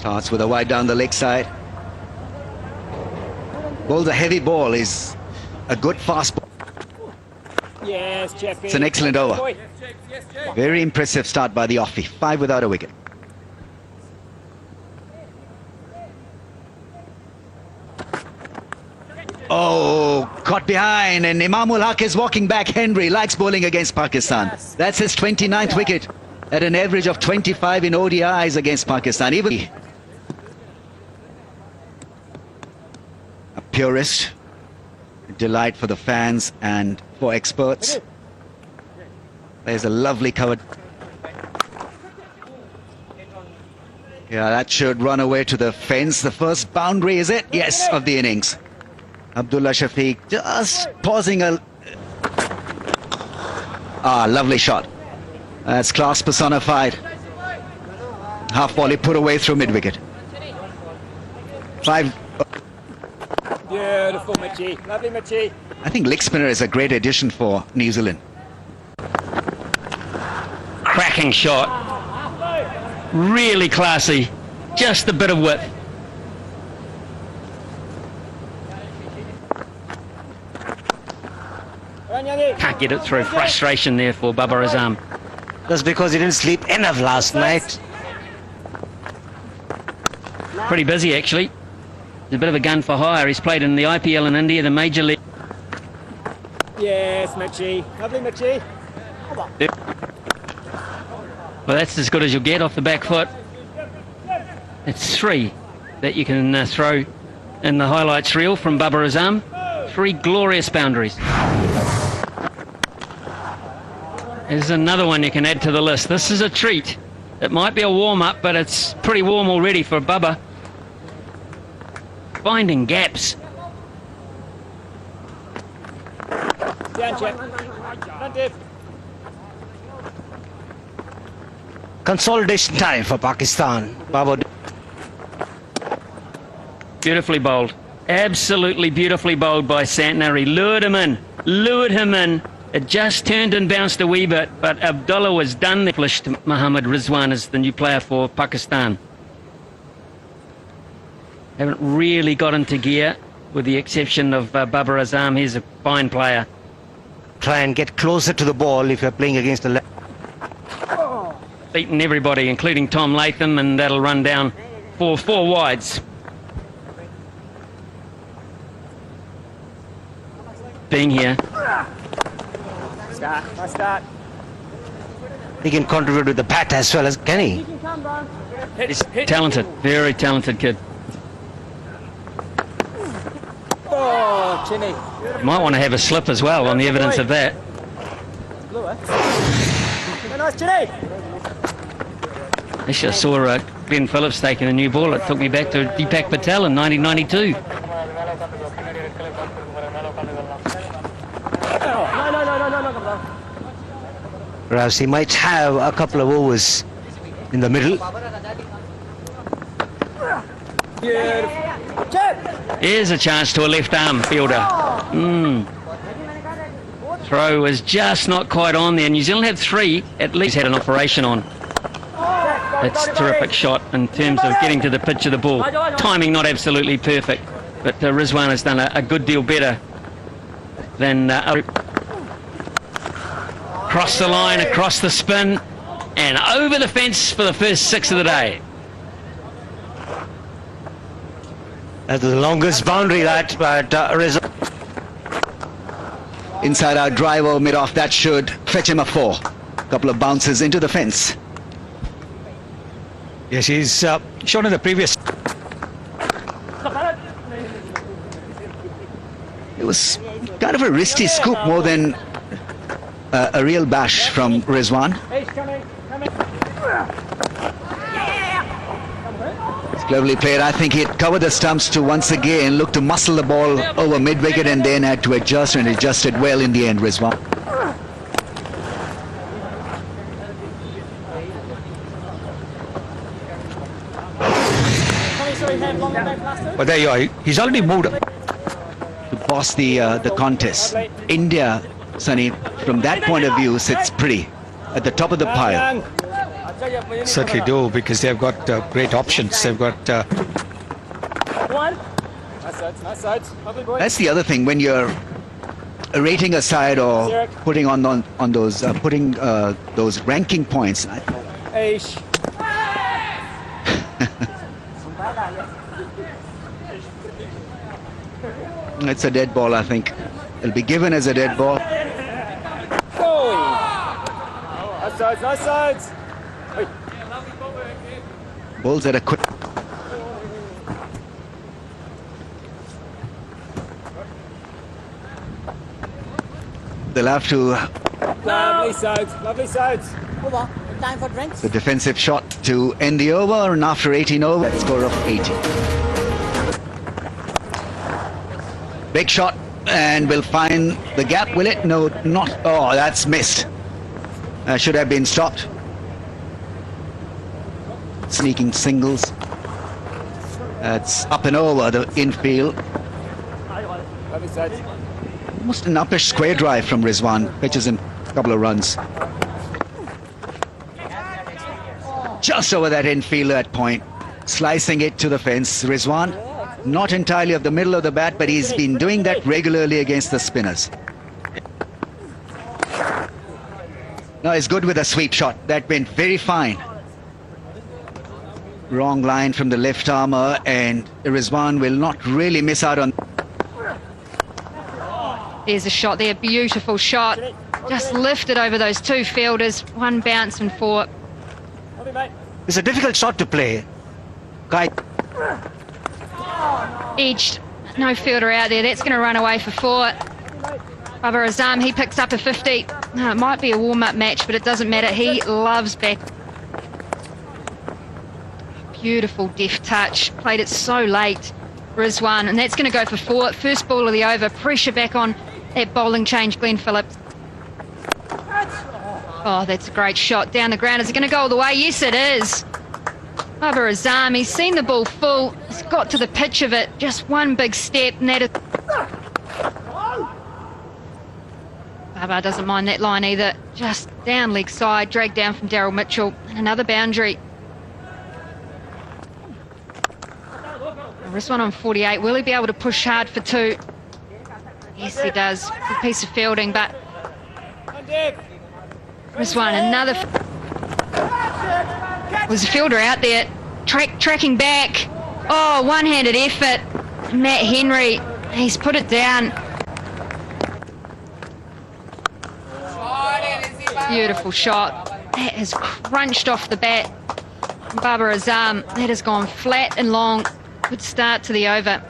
Starts with a wide down the leg side. Bowls a heavy ball, is a good fast ball. Yes, Jeffy. It's an excellent over. Very impressive start by the offie. 5 without a wicket. Oh, caught behind, and Imamul Haq is walking back. Henry likes bowling against Pakistan. That's his 29th wicket at an average of 25 in ODIs against Pakistan. Even a purist, a delight for the fans and for experts. There's a lovely covered. Yeah, that should run away to the fence. The first boundary, is it? Yes, of the innings. Abdullah Shafiq just pausing a... lovely shot. That's class personified. Half volley put away through mid-wicket. 5... Beautiful, Mitchie. Lovely, Mitchie. I think leg spinner is a great addition for New Zealand. Cracking shot. Really classy. Just a bit of width. Can't get it through. Frustration there for Babar Azam. That's because he didn't sleep enough last night. Pretty busy, actually. He's a bit of a gun for hire. He's played in the IPL in India, the Major League. Yes, Mitchie. Lovely, Mitchie. Well, that's as good as you'll get off the back foot. It's 3 that you can throw in the highlights reel from Babar Azam. 3 glorious boundaries. There's another one you can add to the list. This is a treat. It might be a warm-up, but it's pretty warm already for Bubba. Finding gaps. Down, Jeff. Front, Jeff. Consolidation time for Pakistan. Babar. Beautifully bowled. Absolutely beautifully bowled by Santner. He lured him in. Lured him in. It just turned and bounced a wee bit, but Abdullah was done. Published Mohammad Rizwan as the new player for Pakistan. Haven't really got into gear, with the exception of Babar Azam. He's a fine player. Try and get closer to the ball if you're playing against the left. Beaten everybody, including Tom Latham, and that'll run down for 4 wides. Being here. Start. Nice start. He can contribute with the bat as well as can he? He's talented, very talented kid. Oh, Chinny. You might want to have a slip as well on the evidence of that. Nice, Chinny. Actually, I saw Glenn Phillips taking a new ball. It took me back to Deepak Patel in 1992. Perhaps he might have a couple of overs in the middle. Here's a chance to a left arm fielder. Throw was just not quite on there. New Zealand had 3, at least had an operation on. That's a terrific shot in terms of getting to the pitch of the ball. Timing not absolutely perfect, but Rizwan has done a good deal better than across the line, across the spin, and over the fence for the first 6 of the day. That's the longest boundary that, but Inside out drive over mid-off, that should fetch him a 4. Couple of bounces into the fence. yes, he's shown in the previous. It was kind of a wristy scoop more than a real bash from Rizwan. It's cleverly played. I think he'd covered the stumps to once again look to muscle the ball over mid-wicket and then had to adjust, and adjusted well in the end, Rizwan. But there you are. He's already moved up. To boss the contest. India, Sunny, from that point of view, sits pretty at the top of the pile. Certainly do, because they've got great options. They've got One. Nice sides, nice sides. Lovely boy. That's the other thing when you're rating a side or putting on those those ranking points. Aish. It's a dead ball, I think. It'll be given as a dead ball. Boy. Nice sides, nice sides. Hey. Balls at a quick. They'll have to. Lovely sides, lovely sides. Over. Time for drinks. The defensive shot to end the over, and after 18 over, score of 80. Big shot, and will find the gap, will it? No, not. Oh, that's missed. Should have been stopped. Sneaking singles. That's up and over the infield. Lovely sides. Almost an uppish square drive from Rizwan. Pitches in a couple of runs. Just over that infield at point. Slicing it to the fence. Rizwan, not entirely of the middle of the bat, but he's been doing that regularly against the spinners. No, he's good with a sweep shot. That went very fine. Wrong line from the left armour, and Rizwan will not really miss out on. There's a shot there, beautiful shot. Just lifted over those two fielders, one bounce and four. Lovely, mate. It's a difficult shot to play. Guy, Edged, no fielder out there. That's going to run away for four. Babar Azam, he picks up a 50. No, it might be a warm-up match, but it doesn't matter. He loves back. Beautiful deft touch. Played it so late, Rizwan, and that's going to go for four. First ball of the over. Pressure back on that bowling change, Glenn Phillips. Oh, that's a great shot down the ground. Is it going to go all the way? Yes, it is. Babar Azam, he's seen the ball full. He's got to the pitch of it. Just one big step, and that is... Babar doesn't mind that line either. Just down leg side, dragged down from Daryl Mitchell, and another boundary. This one on 48. Will he be able to push hard for two? Yes, he does. Good piece of fielding, but this one, another. Was a fielder out there, tracking back. Oh, one-handed effort. Matt Henry, he's put it down. Beautiful shot. That has crunched off the bat. Babar Azam, that has gone flat and long. Good start to the over.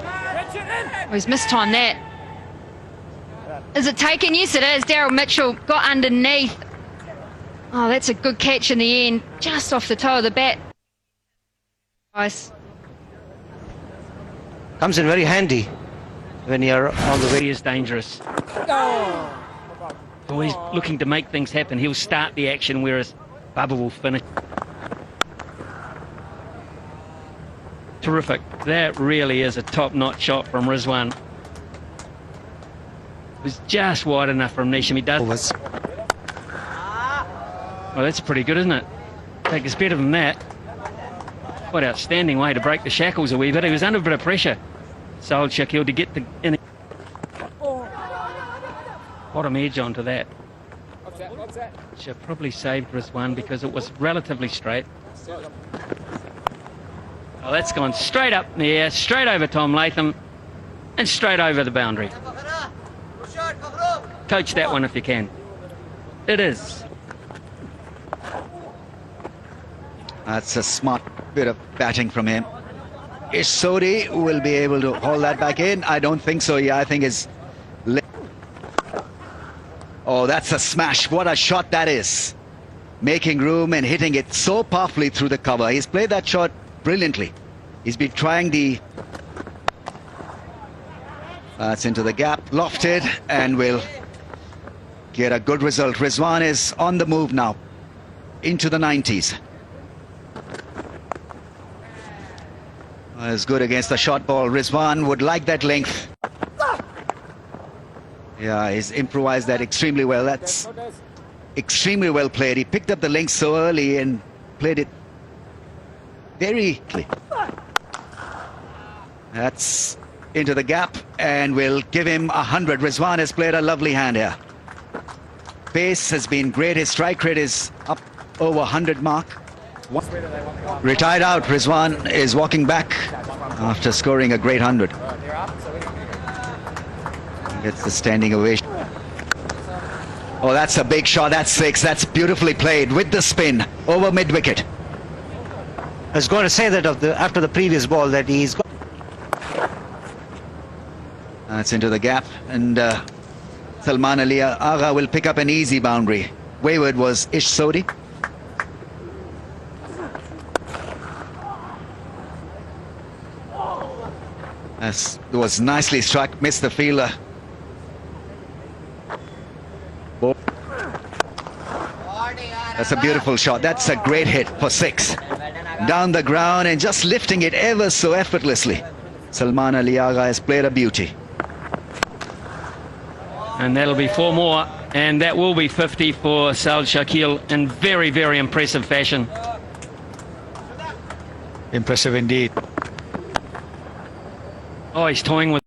Oh, he's mistimed that. Is it taken? Yes, it is. Daryl Mitchell got underneath. Oh, that's a good catch in the end. Just off the toe of the bat. Nice. comes in very handy when you're on the way. He is dangerous. Always looking to make things happen. He'll start the action, whereas Bubba will finish. Terrific. That really is a top-notch shot from Rizwan. It was just wide enough from Nisham. He does. Well, that's pretty good, isn't it? Take us better than that. What outstanding way to break the shackles a wee bit. He was under a bit of pressure, Soul Shakil, to get the in. Bottom edge onto that. What's that? Should have probably saved Rizwan because it was relatively straight. Oh, that's gone straight up in the air, straight over Tom Latham, and straight over the boundary. Coach that one if you can. It is. That's a smart bit of batting from him. Is Sodhi will be able to hold that back in? I don't think so. Yeah, I think it's... Oh, that's a smash. What a shot that is. Making room and hitting it so powerfully through the cover. He's played that shot brilliantly. He's been trying the... That's into the gap, lofted, and will get a good result. Rizwan is on the move now, into the 90s. As good against the short ball. Rizwan would like that length. Yeah, he's improvised that extremely well. That's extremely well played. He picked up the length so early and played it very clean. That's into the gap, and we'll give him 100. Rizwan has played a lovely hand here. Pace has been great. His strike rate is up over 100 mark. Retired out. Rizwan is walking back after scoring a great 100. Gets the standing ovation. Oh, that's a big shot. That's 6. That's beautifully played with the spin over mid-wicket. I was going to say that after the previous ball that he's got. That's into the gap, and Salman Ali Agha will pick up an easy boundary. Wayward was Ish Sodhi. That was nicely struck, missed the fielder. That's a beautiful shot. That's a great hit for 6. Down the ground and just lifting it ever so effortlessly. Salman Ali Agha has played a beauty. And that'll be 4 more, and that will be 50 for Saud Shakil in very, very impressive fashion. Impressive indeed. Oh, he's toying with